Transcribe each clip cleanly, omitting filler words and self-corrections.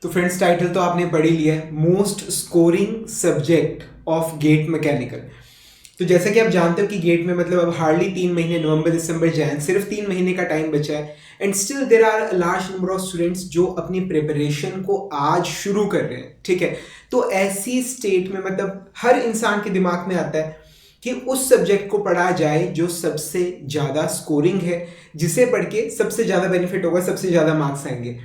तो friends, title तो आपने पढ़ ही लिया है, most scoring subject of GATE mechanical. तो जैसा कि आप जानते हो कि गेट में मतलब अब हार्डली 3 महीने, नवंबर दिसंबर जैन, सिर्फ 3 महीने का टाइम बचा है। And still there are large number of students जो अपनी प्रिपरेशन को आज शुरू कर रहे हैं। ठीक है, तो ऐसी स्टेट में मतलब हर इंसान के दिमाग में आता है कि उस सब्जेक्ट को पढ़ा जाए जो सबसे ज़्यादा स्कोरिंग है, जिसे पढ़ के सबसे ज़्यादा बेनिफिट होगा, सबसे ज़्यादा मार्क्स आएंगे।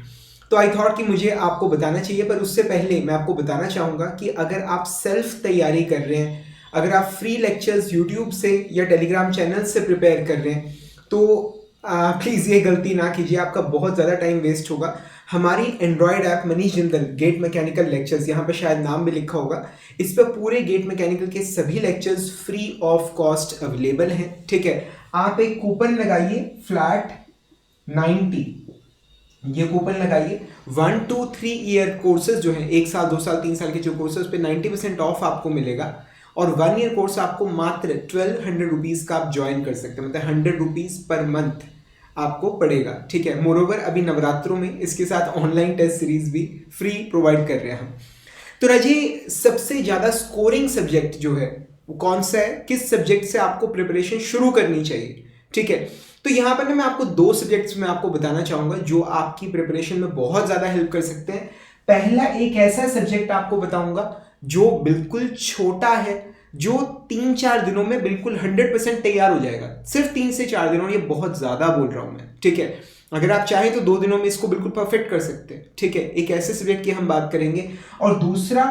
तो आई थॉट कि मुझे आपको बताना चाहिए, पर उससे पहले मैं आपको बताना चाहूँगा कि अगर आप सेल्फ तैयारी कर रहे हैं, अगर आप फ्री लेक्चर्स यूट्यूब से या टेलीग्राम चैनल से प्रिपेयर कर रहे हैं, तो प्लीज़ ये गलती ना कीजिए, आपका बहुत ज़्यादा टाइम वेस्ट होगा। हमारी android app Manish Jindal GATE mechanical lectures, यहाँ पे शायद नाम भी लिखा होगा, इस पर पूरे गेट मैकेनिकल के सभी lectures free of cost available हैं। ठीक है, आप एक कूपन लगाइए फ्लैट 90, ये कूपन लगाइए। 1 to 3 ईयर कोर्सेज जो है, 1 साल 2 साल 3 साल के जो कोर्सेज पे 90% ऑफ आपको मिलेगा, और 1 ईयर कोर्स आपको मात्र 1200 रुपीज़ का आप ज्वाइन कर सकते हैं, मतलब 100 रुपीज़ पर मंथ आपको पड़ेगा। ठीक है, मोरोवर अभी नवरात्रों में इसके साथ ऑनलाइन टेस्ट सीरीज भी फ्री प्रोवाइड कर रहे हैं हम। तो राजी, सबसे ज़्यादा स्कोरिंग सब्जेक्ट जो है वो कौन सा है, किस सब्जेक्ट से आपको प्रिपरेशन शुरू करनी चाहिए? ठीक है, तो यहाँ पर ना मैं आपको 2 सब्जेक्ट्स में आपको बताना चाहूँगा जो आपकी प्रिपरेशन में बहुत ज़्यादा हेल्प कर सकते हैं। पहला एक ऐसा सब्जेक्ट आपको बताऊंगा जो बिल्कुल छोटा है, जो 3-4 दिनों में बिल्कुल 100% तैयार हो जाएगा, सिर्फ 3 से 4 दिनों, ये बहुत ज़्यादा बोल रहा हूँ मैं। ठीक है, अगर आप चाहें तो 2 दिनों में इसको बिल्कुल परफेक्ट कर सकते हैं। ठीक है, एक ऐसे सब्जेक्ट की हम बात करेंगे। और दूसरा,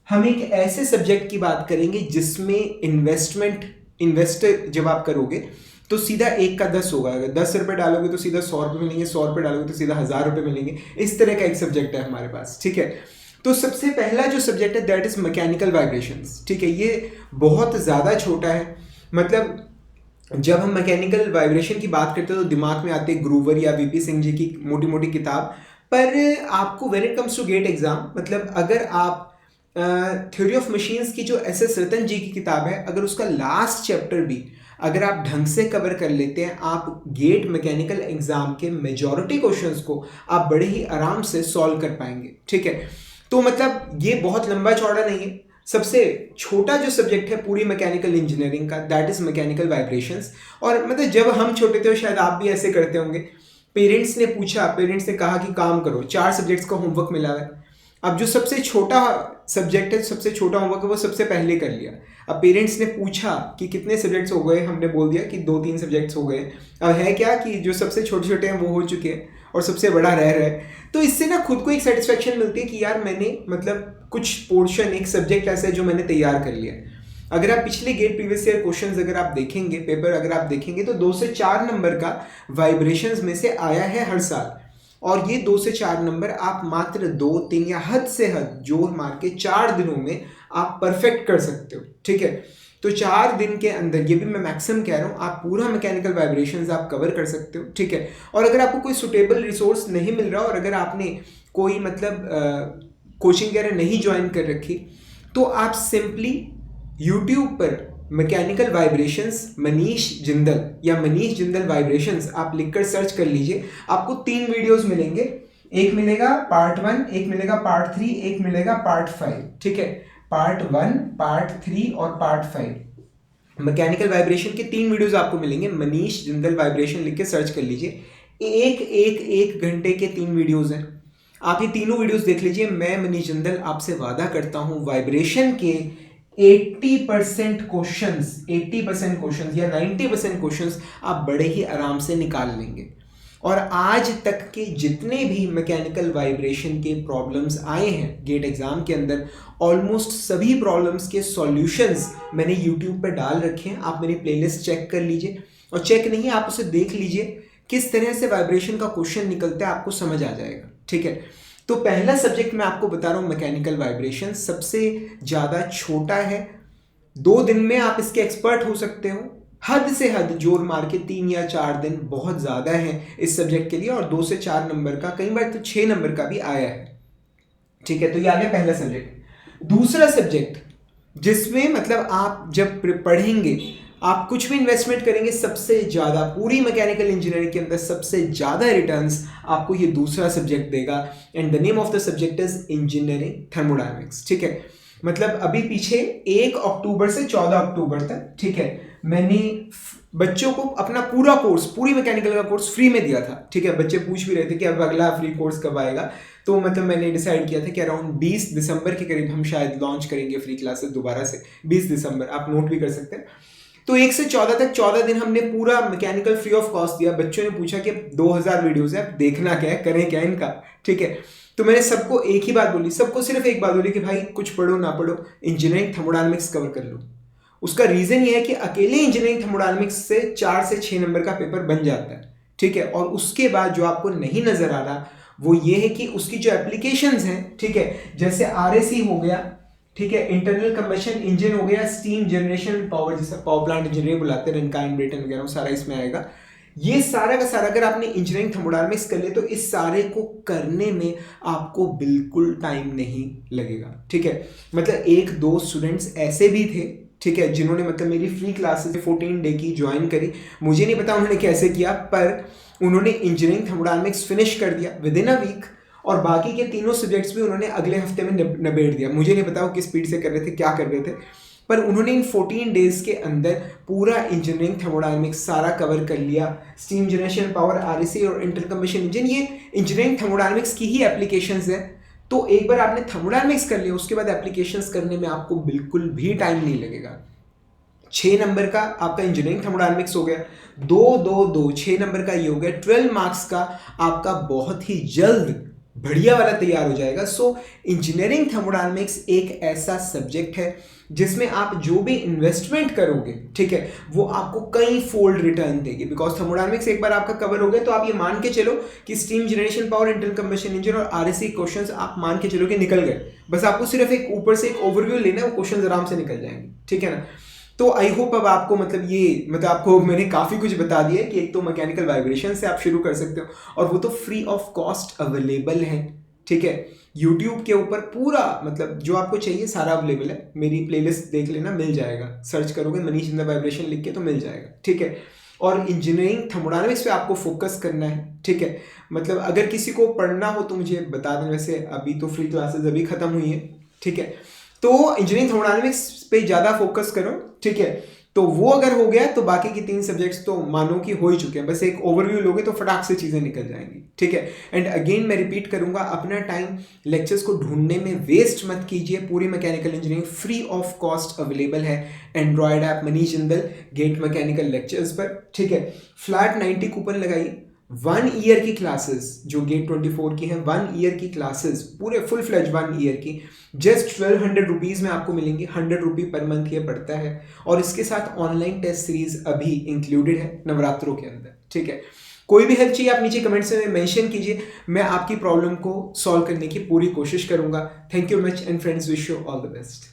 हम एक ऐसे सब्जेक्ट की बात करेंगे जिसमें इन्वेस्ट जब आप करोगे तो सीधा 1 का 10 होगा। अगर 10 रुपये डालोगे तो सीधा 100 रुपये मिलेंगे, 100 रुपये डालोगे तो सीधा 1000 रुपये मिलेंगे। इस तरह का एक सब्जेक्ट है हमारे पास। ठीक है, तो सबसे पहला जो सब्जेक्ट है दैट इज मैकेनिकल वाइब्रेशंस। ठीक है, ये बहुत ज़्यादा छोटा है, मतलब जब हम मैकेनिकल वाइब्रेशन की बात करते हैं तो दिमाग में आते हैं ग्रूवर या वीपी सिंह जी की मोटी मोटी किताब। पर आपको when it comes to GATE exam, मतलब अगर आप थ्योरी ऑफ मशीन्स की जो एस रतन जी की किताब है, अगर उसका लास्ट चैप्टर भी अगर आप ढंग से कवर कर लेते हैं, आप गेट मैकेनिकल एग्जाम के मेजॉरिटी क्वेश्चंस को आप बड़े ही आराम से सॉल्व कर पाएंगे। ठीक है, तो मतलब ये बहुत लंबा चौड़ा नहीं है। सबसे छोटा जो सब्जेक्ट है पूरी मैकेनिकल इंजीनियरिंग का दैट इज मैकेनिकल वाइब्रेशंस। और मतलब जब हम छोटे थे, शायद आप भी ऐसे करते होंगे, पेरेंट्स ने कहा कि काम करो, 4 सब्जेक्ट्स का होमवर्क मिला है। अब जो सबसे छोटा सब्जेक्ट है, सबसे छोटा होमवर्क है, वो सबसे पहले कर लिया। अब पेरेंट्स ने पूछा कि कितने सब्जेक्ट्स हो गए, हमने बोल दिया कि 2-3 सब्जेक्ट्स हो गए। अब है क्या कि जो सबसे छोटे छोटे हैं वो हो चुके हैं और सबसे बड़ा रह रहा है। तो इससे ना खुद को एक सेटिस्फेक्शन मिलती है कि यार मैंने मतलब कुछ पोर्शन, एक सब्जेक्ट ऐसा है जो मैंने तैयार कर लिया। अगर आप पिछले गेट प्रीवियस ईयर क्वेश्चंस अगर आप देखेंगे, पेपर अगर आप देखेंगे, तो 2 से 4 नंबर का वाइब्रेशंस में से आया है हर साल। और ये 2 से 4 नंबर आप मात्र 2-3 या हद से हद जोर मार के 4 दिनों में आप परफेक्ट कर सकते हो। ठीक है, तो 4 दिन के अंदर, ये भी मैं मैक्सिमम कह रहा हूँ, आप पूरा मैकेनिकल वाइब्रेशंस आप कवर कर सकते हो। ठीक है, और अगर आपको कोई सुटेबल रिसोर्स नहीं मिल रहा और अगर आपने कोई मतलब कोचिंग वगैरह नहीं ज्वाइन कर रखी, तो आप सिंपली यूट्यूब पर मैकेनिकल वाइब्रेशंस मनीष जिंदल या मनीष जिंदल वाइब्रेशंस आप लिखकर सर्च कर लीजिए। आपको 3 वीडियोस मिलेंगे, एक मिलेगा पार्ट 1, एक मिलेगा पार्ट 3, एक मिलेगा पार्ट 5। ठीक है, पार्ट 1, पार्ट 3 और पार्ट 5 मैकेनिकल वाइब्रेशन के 3 वीडियोस आपको मिलेंगे। मनीष जिंदल वाइब्रेशन लिख के सर्च कर लीजिए। एक घंटे के 3 वीडियोस हैं, आप ये तीनों वीडियोस देख लीजिए। मैं मनीष जिंदल आपसे वादा करता हूँ वाइब्रेशन के 80% क्वेश्चंस या 90% क्वेश्चंस आप बड़े ही आराम से निकाल लेंगे। और आज तक के जितने भी मैकेनिकल वाइब्रेशन के प्रॉब्लम्स आए हैं गेट एग्जाम के अंदर, ऑलमोस्ट सभी प्रॉब्लम्स के सॉल्यूशंस मैंने यूट्यूब पर डाल रखे हैं। आप मेरी प्लेलिस्ट चेक कर लीजिए, और चेक नहीं, आप उसे देख लीजिए किस तरह से वाइब्रेशन का क्वेश्चन निकलता है, आपको समझ आ जाएगा। ठीक है, तो पहला सब्जेक्ट मैं आपको बता रहा हूँ मैकेनिकल वाइब्रेशन, सबसे ज़्यादा छोटा है। 2 दिन में आप इसके एक्सपर्ट हो सकते हो, हद से हद जोर मार के 3 या 4 दिन बहुत ज़्यादा है इस सब्जेक्ट के लिए। और 2 से 4 नंबर का, कई बार तो 6 नंबर का भी आया है। ठीक है, तो ये आ गया पहला सब्जेक्ट। दूसरा सब्जेक्ट जिसमें मतलब आप जब पढ़ेंगे आप कुछ भी इन्वेस्टमेंट करेंगे सबसे ज़्यादा पूरी मैकेनिकल इंजीनियरिंग के अंदर सबसे ज़्यादा रिटर्न्स आपको ये दूसरा सब्जेक्ट देगा। And the name of the subject is engineering thermodynamics. ठीक है, मतलब अभी पीछे 1 अक्टूबर से 14 अक्टूबर तक, ठीक है, मैंने बच्चों को अपना पूरा कोर्स, पूरी मैकेनिकल का कोर्स फ्री में दिया था। ठीक है, बच्चे पूछ भी रहे थे कि अब अगला फ्री कोर्स कब आएगा, तो मतलब मैंने डिसाइड किया था कि अराउंड 20 दिसंबर के करीब हम शायद लॉन्च करेंगे फ्री क्लासेस दोबारा से। 20 दिसंबर आप नोट भी कर सकते हैं। तो 1 से 14 तक 14 दिन हमने पूरा मैकेनिकल फ्री ऑफ कॉस्ट दिया। बच्चों ने पूछा कि 2000 वीडियोस है, देखना क्या है, करें क्या इनका। ठीक है, तो मैंने सबको एक ही बात बोली, सबको सिर्फ एक बात बोली कि भाई कुछ पढ़ो ना पढ़ो, इंजीनियरिंग थर्मोडायनेमिक्स कवर कर लो। उसका रीजन ये है कि अकेले इंजीनियरिंग थर्मोडायनेमिक्स से 4 से 6 नंबर का पेपर बन जाता है। ठीक है, और उसके बाद जो आपको नहीं नजर आ रहा वो ये है कि उसकी जो एप्लीकेशंस हैं, ठीक है, जैसे आरएसी हो गया, ठीक है, इंटरनल कंबशन इंजन हो गया, स्टीम जनरेशन पावर, जैसे पावर प्लांट इंजीनियरिंग बुलाते हैं, रनकाइन ब्रेटन वगैरह, सारा इसमें आएगा। ये सारा का सारा अगर आपने इंजीनियरिंग थर्मोडायनेमिक्स कर ले तो इस सारे को करने में आपको बिल्कुल टाइम नहीं लगेगा। ठीक है, मतलब 1-2 स्टूडेंट्स ऐसे भी थे, ठीक है, जिन्होंने मतलब मेरी फ्री क्लासेस 14 डे की ज्वाइन करी। मुझे नहीं पता उन्होंने कैसे किया, पर उन्होंने इंजीनियरिंग थर्मोडायनेमिक्स फिनिश कर दिया विद इन अ वीक, और बाकी के तीनों सब्जेक्ट्स भी उन्होंने अगले हफ्ते में निबेड़ दिया। मुझे नहीं पता वो किस स्पीड से कर रहे थे, क्या कर रहे थे, पर उन्होंने इन 14 डेज के अंदर पूरा इंजीनियरिंग थर्मोडायनेमिक्स सारा कवर कर लिया। स्टीम जनरेशन पावर, आरएसी और इंटरनल कंबशन इंजन, ये इंजीनियरिंग थर्मोडायनेमिक्स की ही एप्लीकेशंस है। तो एक बार आपने थर्मोडायनेमिक्स कर लिया, उसके बाद एप्लीकेशंस करने में आपको बिल्कुल भी टाइम नहीं लगेगा। 6 नंबर का आपका इंजीनियरिंग थर्मोडायनेमिक्स हो गया, 2-2-2 6 नंबर का ये हो गया। 12 मार्क्स का आपका बहुत ही जल्द बढ़िया वाला तैयार हो जाएगा। सो इंजीनियरिंग थर्मोडायनेमिक्स एक ऐसा सब्जेक्ट है जिसमें आप जो भी इन्वेस्टमेंट करोगे, ठीक है, वो आपको कई फोल्ड रिटर्न देगी। बिकॉज थर्मोडायनेमिक्स एक बार आपका कवर हो गया तो आप ये मान के चलो कि steam generation power, internal combustion engine और आरएसी क्वेश्चंस आप मान के चलो कि निकल गए। बस आपको सिर्फ एक ऊपर से एक ओवरव्यू लेना है, वो क्वेश्चंस आराम से निकल जाएंगे। ठीक है ना। तो आई होप अब आपको मतलब आपको मैंने काफ़ी कुछ बता दिया कि एक तो मैकेनिकल वाइब्रेशन से आप शुरू कर सकते हो, और वो तो फ्री ऑफ कॉस्ट अवेलेबल है। ठीक है, यूट्यूब के ऊपर पूरा मतलब जो आपको चाहिए सारा अवेलेबल है। मेरी प्लेलिस्ट देख लेना, मिल जाएगा, सर्च करोगे मनीष इन द वाइब्रेशन लिख के तो मिल जाएगा। ठीक है, और इंजीनियरिंग थर्मोडायनेमिक्स पे आपको फोकस करना है। ठीक है, मतलब अगर किसी को पढ़ना हो तो मुझे बता दें, वैसे अभी तो फ्री क्लासेस अभी खत्म हुई है। ठीक है, तो इंजीनियरिंग थर्मोडायनेमिक्स पे ज़्यादा फोकस करो। ठीक है, तो वो अगर हो गया तो बाकी की 3 सब्जेक्ट्स तो मानो कि हो ही चुके हैं, बस एक ओवरव्यू लोगे तो फटाक से चीज़ें निकल जाएंगी। ठीक है, एंड अगेन मैं रिपीट करूंगा, अपना टाइम लेक्चर्स को ढूंढने में वेस्ट मत कीजिए। पूरी mechanical engineering free of cost available है android app Manish Jindal GATE mechanical lectures पर। ठीक है, फ्लैट 90 कूपन लगाइए। 1 ईयर की क्लासेस जो गेट 24 की हैं, 1 ईयर की क्लासेस पूरे फुल फ्लेज 1 ईयर की जस्ट 1200 रुपीज़ में आपको मिलेंगी। 100 रुपी पर मंथ ये पड़ता है, और इसके साथ ऑनलाइन टेस्ट सीरीज अभी इंक्लूडेड है नवरात्रों के अंदर। ठीक है, कोई भी हेल्प चाहिए आप नीचे कमेंट्स में मेंशन कीजिए, मैं आपकी प्रॉब्लम को सॉल्व करने की पूरी कोशिश करूंगा। Thank you much and friends, wish you all the best.